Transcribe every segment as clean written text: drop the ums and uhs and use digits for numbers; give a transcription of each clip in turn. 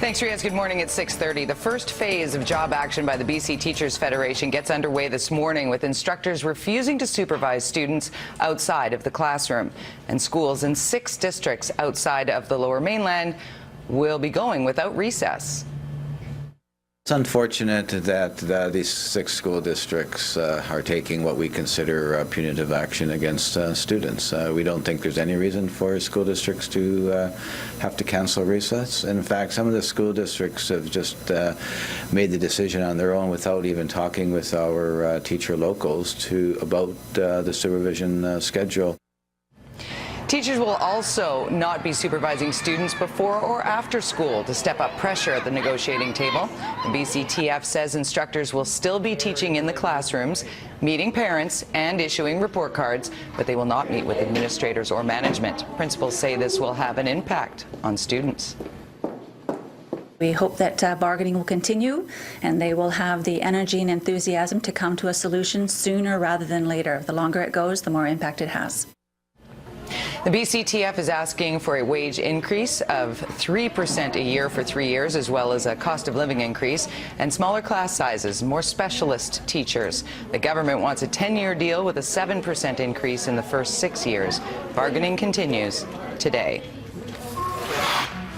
Thanks, Riaz. Good morning at 6:30. The first phase of job action by the BC Teachers Federation gets underway this morning with instructors refusing to supervise students outside of the classroom. And schools in 6 districts outside of the Lower Mainland will be going without recess. It's unfortunate that these 6 school districts are taking what we consider punitive action against students. We don't think there's any reason for school districts to have to cancel recess. In fact, some of the school districts have just made the decision on their own without even talking with our teacher locals about the supervision schedule. Teachers will also not be supervising students before or after school to step up pressure at the negotiating table. The BCTF says instructors will still be teaching in the classrooms, meeting parents and issuing report cards, but they will not meet with administrators or management. Principals say this will have an impact on students. We hope that bargaining will continue and they will have the energy and enthusiasm to come to a solution sooner rather than later. The longer it goes, the more impact it has. The BCTF is asking for a wage increase of 3% a year for 3 years, as well as a cost of living increase and smaller class sizes, more specialist teachers. The government wants a 10-year deal with a 7% increase in the first 6 years. Bargaining continues today.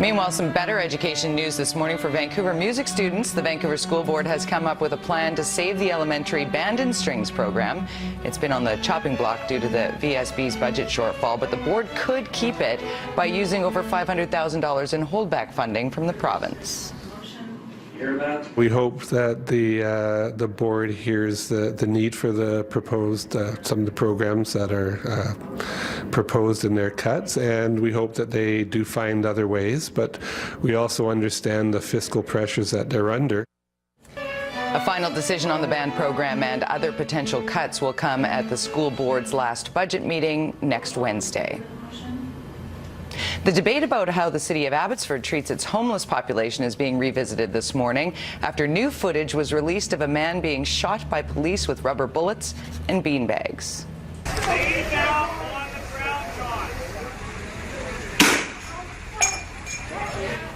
Meanwhile, some better education news this morning for Vancouver music students. The Vancouver School Board has come up with a plan to save the elementary band and strings program. It's been on the chopping block due to the VSB's budget shortfall, but the board could keep it by using over $500,000 in holdback funding from the province. We hope that the board hears the need for the proposed, some of the programs that are proposed in their cuts, and we hope that they do find other ways, but we also understand the fiscal pressures that they're under. A final decision on the band program and other potential cuts will come at the school board's last budget meeting next Wednesday. The debate about how the city of Abbotsford treats its homeless population is being revisited this morning after new footage was released of a man being shot by police with rubber bullets and beanbags. Lay down on the ground, John.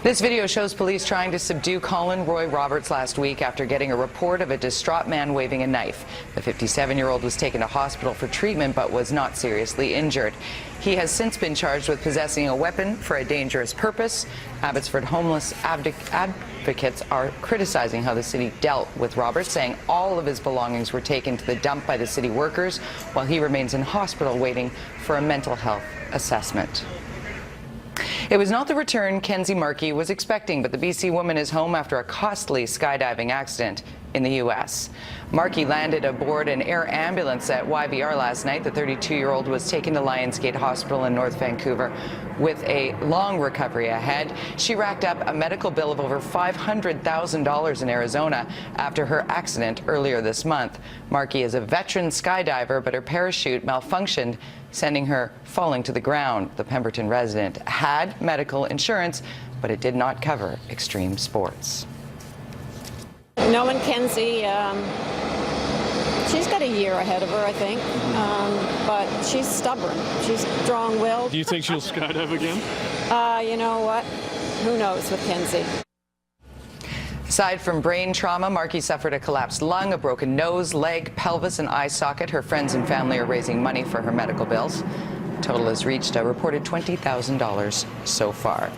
This video shows police trying to subdue Colin Roy Roberts last week after getting a report of a distraught man waving a knife. The 57-year-old was taken to hospital for treatment but was not seriously injured. He has since been charged with possessing a weapon for a dangerous purpose. Abbotsford homeless advocates are criticizing how the city dealt with Roberts, saying all of his belongings were taken to the dump by the city workers while he remains in hospital waiting for a mental health assessment. It was not the return Kenzie Markey was expecting, but the BC woman is home after a costly skydiving accident in the U.S. Markey landed aboard an air ambulance at YVR last night. The 32-year-old was taken to Lionsgate Hospital in North Vancouver with a long recovery ahead. She racked up a medical bill of over $500,000 in Arizona after her accident earlier this month. Markey is a veteran skydiver, but her parachute malfunctioned, sending her falling to the ground. The Pemberton resident had medical insurance, but it did not cover extreme sports. Knowing Kenzie, she's got a year ahead of her, I think, but she's stubborn. She's strong-willed. Do you think she'll skydive again? You know what? Who knows with Kenzie? Aside from brain trauma, Markey suffered a collapsed lung, a broken nose, leg, pelvis, and eye socket. Her friends and family are raising money for her medical bills. Total has reached a reported $20,000 so far.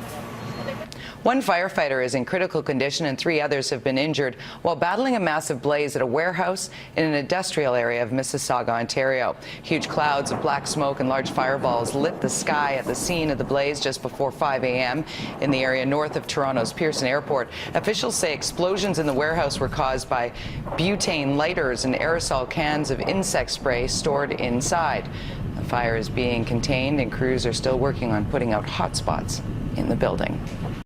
One firefighter is in critical condition and 3 others have been injured while battling a massive blaze at a warehouse in an industrial area of Mississauga, Ontario. Huge clouds of black smoke and large fireballs lit the sky at the scene of the blaze just before 5 a.m. in the area north of Toronto's Pearson Airport. Officials say explosions in the warehouse were caused by butane lighters and aerosol cans of insect spray stored inside. The fire is being contained and crews are still working on putting out hotspots in the building.